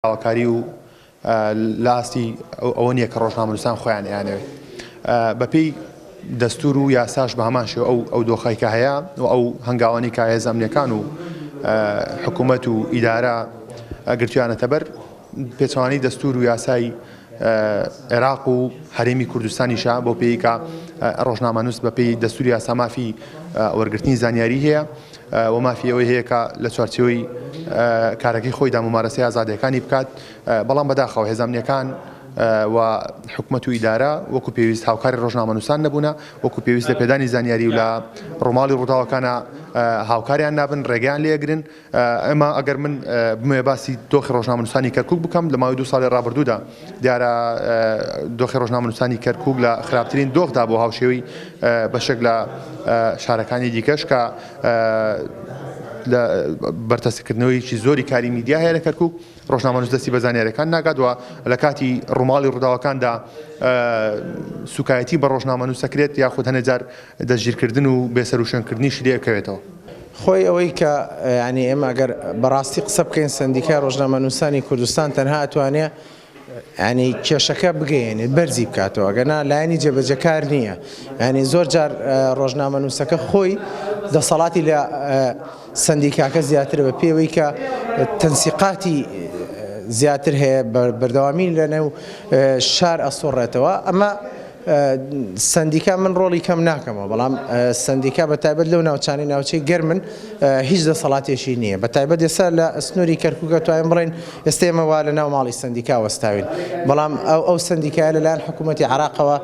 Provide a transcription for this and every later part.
ئاواکاری و لاستی ئەوە نییە کە ڕۆژنامەنووسان خۆیان یانەوێت بەپێی دەستور و یاساش بە هەمان شێوە ئەو دۆخەی کە هەیە و ئەو هەنگاوانی کە هێز ئەمنیەکان و حکوومەت و ئیدارە گرتویانەتە بەر پێچەوانەی دەستور و یاسای عێراق و هەرێمی کوردستانیشە بۆ پێی کە ڕۆژنامەنووس بەپێی دەستوری یاسا مافی وەرگرتنی زانیاری هەیە و مافی ئەوەی هەیە کە لە چوارچێوەی کارەکەی خۆی داممارەسی ئازادیەکانی بکات بەڵام بەداخەوە هێز ئەمنیەکان و حکوومەت و ئیدارە وەکو پێویست هاوکاری ڕۆژنامەنووسان نەبوونە وەکو پێویست لە پێدانی زانیاری و لە ڕۆماڵی ڕووداوەکانە هاوکاریان نابن ڕێگەیان لێگرن ئەمە ئەگەر من بمێ باسی دۆخی ڕۆژنامەنووسانی کەرکووک بکەم لە ماوەی 2 ساڵی ڕابردوودا دیارە دۆخی ڕۆژنامەنووسانی کەرکووک لە خراپترین دۆخدا بۆ هاوشێوەی بەشێک لە شارەکانی دیکەش کە لە بەرتەسکردنەوەیکی زۆری کاری میدیا هەیە لە کەرکووک ڕۆژنامەنووس دەستی بە زانیاریەکان ناگاتوە لە کاتی ڕووماڵی ڕووداوەکاندا سوکایەتی بە ڕۆژنامەنووس دەکرێت یاخود هەنێ جار دەستگیرکردن و بێسەروشێنکردنیشی لێکەوێتەوە. خۆی ئەوەی کە ینی ئێمە ئەگەر بەڕاستی قسە بکەین سندیکای ڕۆژنامەنووسانی کوردستان تەنها ئەتوانێت ینی کێشەکە بگەێنێت بەرزی بکاتەوە ئەگەنا لایەنی جێبەجەکار نییە ینی زۆر جار ڕۆژنامەنووسەکە خۆی دەسەڵاتی لە سندیکاکە زیاتر بە پێوەی کە تەنسیقاتی زیاتر هەیە بەردەوامی لەنێو شار ئەسۆڕێتەوە ئەمە سندیکا من ڕۆڵی کەم ناکەمەوە بەڵام سندیکا بەتایبەت لەو ناوچانی ناوچەی گەرمن هیچ دەسەڵاتێکی نییە بەتایبەت ئێستا لە سنووری کەرکووکە توانین بڵێن ئێستا ئێمە وا لە ناو ماڵی سندیکا وەستاوین بەڵام ئەو سندیکایە لەلایەن حکوومەتی عێراقەوە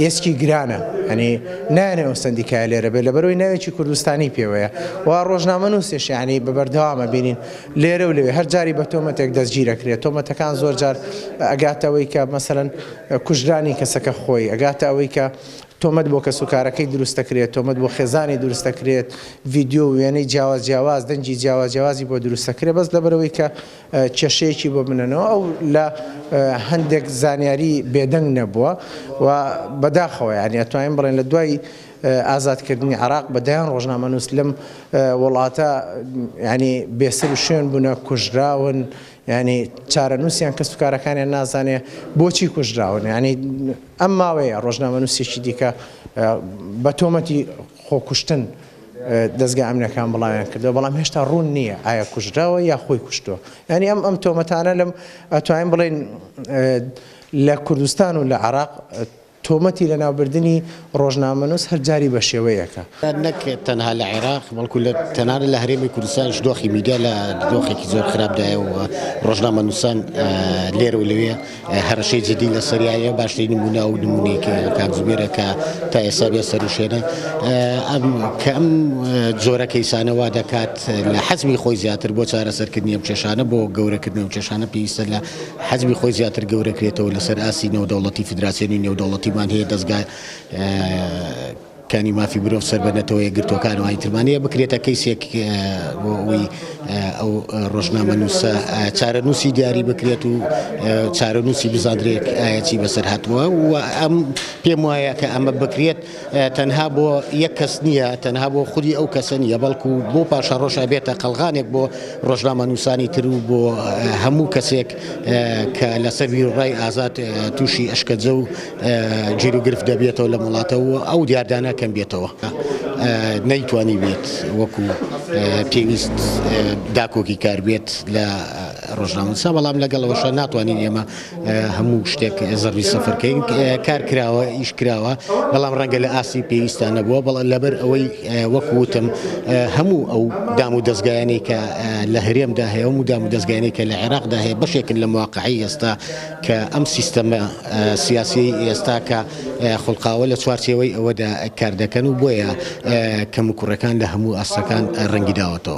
ئێسکی گرانە ینی نایانێ ئەو سندیکایە لێرە بێت لەبەرەوەی ناوێکی کوردستانی پێوەیە و ڕۆژنامەنووسێش ینی بەبەردەوامە بینین لێرە و لەوێ هەر جاری بە تۆمەتێک دەستگیرەکرێت تۆمەتەکان زۆر جار ئەگاتەوەی کە مەسەڵەن کوژرانی کەسەکە خۆی ئەگاتە ئەوەی کە تۆمەت بۆ کەسوکارەکەی دروستەکرێت تۆمەت بۆ خێزانی دروستەکرێت ڤیددیۆ وێنەی جیاواز دەنجی جیاوازی بۆ دروستەکرێت بەس لەبەرەوەی کە کێشەیەکی بۆ منەوە ئەو لە هەندێک زانیاری بێدەنگ نەبووە و بەداخەوە ینی ئەتوانین بڵێن لە دوای ئازادکردنی عێراق بەدایان ڕۆژنامەنووس لەم وڵاتە ینی بێسەر و شوێن بوونە کوژراون ینی چارەنووسیان کەسوکارەکانیان نازانێ بۆچی کوژراون ینی ئەم ماوەیە ڕۆژنامەنووسێکی دیکە بە تۆمەتی خۆکوشتن دەستگای ئەمنیەکان بڵاویان کردەوە بەڵام هێشتا ڕوون نییە ئایا کوژراوە یا خۆی کوشتووە ینی ئەم تۆمەتانە لەم ئەتوانین بڵێن لە کوردستان و لە عێراق تۆمەتی لە ناوبردننی ڕۆژنامەنووس هەر جاری بە شێوەیەکە نەک تەنها لە عێراق بەڵکو لە تەنانە لە هەرێمی کوردستانش دۆخی میدیا لە دۆخێکی زۆر خراپدایە و ڕۆژنامەنووسان لێرە و لەوێ هەرشەی جدی لە سەریایە باشترین نمونە و نمونەیەکی کاک زوبێرە کە تا ئێستا بێ سەروشێنە کە ئەم جۆرە کەیسانەوە دەکات لە حەزمی خۆی زیاتر بۆ چارەسەرکردنی ئەم کێشانە بۆ گەورەکردنەوە کێشانە پێویستە لە حەزمی خۆی زیاتر گەورەکرێتەوە لەسەر ئاسی نێودەوڵەتی فیدراسیۆنی نێودەوڵەتیمان هەیە دەستگای کانی مافی مرۆڤ سەربەنێتەوە یەکگرتوەکان و ئایترمانەیە بکرێتە کەیسێک بۆ ئەوی ئەو ڕۆژنامەنووسە چارەنووسی دیاری بکرێت و چارەنووسی بزانرێک ئاەتی بەسەر هاتووە و ئەم پێم وایە کە ئەمە بکرێت تەنها بۆ یەک کەس نییە تەنها بۆ خودی ئەو کەسە نیە بەڵکو بۆ پاشە ڕۆژە بێتە قەڵغانێک بۆ ڕۆژنامەنووسانی تر و بۆ هەموو کەسێک کە لەسەر ڕای ئازاد تووشی ئەشکەجە و گیر و گرفت دەبێتەوە لە وڵاتەوە ئەو دیاردانە کەم بێتەوە نەیتوانی بێت وەکو پێویست داکۆکی کار بێت لە ڕۆژنامەنووسە بەڵام لەگەڵەوەشە ناتوانین ئێمە هەموو شتێک زەڕوی سەفەرکەین کار کراوە ئیش کراوە بەڵام ڕەنگە لە ئاسی پێویستان نەبووە بەڵام لەبەر ئەوەی وەکو وتم هەموو ئەو دام و دەستگایانی کە لە هەرێمدا هەیە و دام و دەستگایانی کە لە عێراقدا هەیە بەشێکن لە مواقعی ئێستا کە ئەم سیستەمە سیاسی ئێستا کە خوڵقاوە لە چوارچێوەی ئەوەدا کار دەکەن و بۆیە کەم و کوڕەکان لە هەموو ئاستەکان ڕەنگی داوەتەوە.